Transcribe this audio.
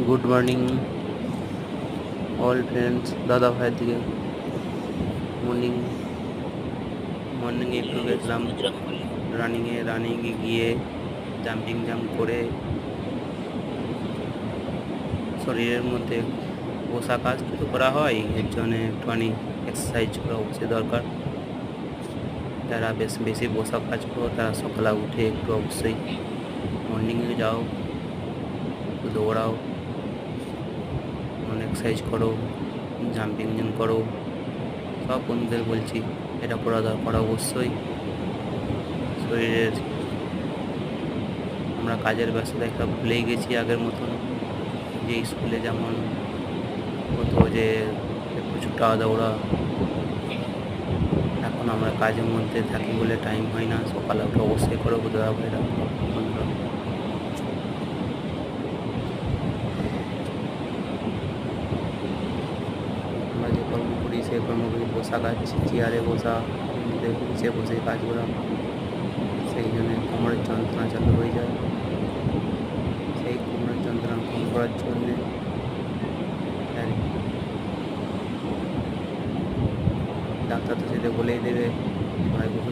Good morning all friends, দাদা ভাইয়ের দিকে মর্নিং মর্নিংয়ে একটু গেছিলাম রানিংয়ে গিয়ে জাম্পিং জাম্প করে শরীরের মধ্যে বসা কাজ কিছু করা হয়, এর জন্য একটুখানি এক্সারসাইজ করা অবশ্যই দরকার। যারা বেশি বসা কাজ করো তারা সকালে উঠে একটু অবশ্যই মর্নিংয়ে যাও, একটু দৌড়াও, এক্সারসাইজ করো, জাম্পিং জাম্প করো। সব বন্ধুদের বলছি এটা করা দরকার অবশ্যই। শরীরের আমরা কাজের ব্যস্ততায় সব ভুলেই গেছি আগের মতন, যে স্কুলে যেমন হতো যে একটু ছোটা দৌড়া। এখন আমরা কাজের মধ্যে থাকি বলে টাইম হয় না। সকালে উঠে অবশ্যই করো দাদা ভাইরা বন্ধুরা। আমরা যে কর্ম করি সেই কর্মগুলি বসা কাজ, চেয়ারে বসা, নিচে বসে কাজ করা, সেই জন্য কোমরের যন্ত্রণা চালু হয়ে যায়। সেই কোমরের যন্ত্রণা কম করার জন্যে ডাক্তার তো সেটা বলেই দেবে ঘরে বসে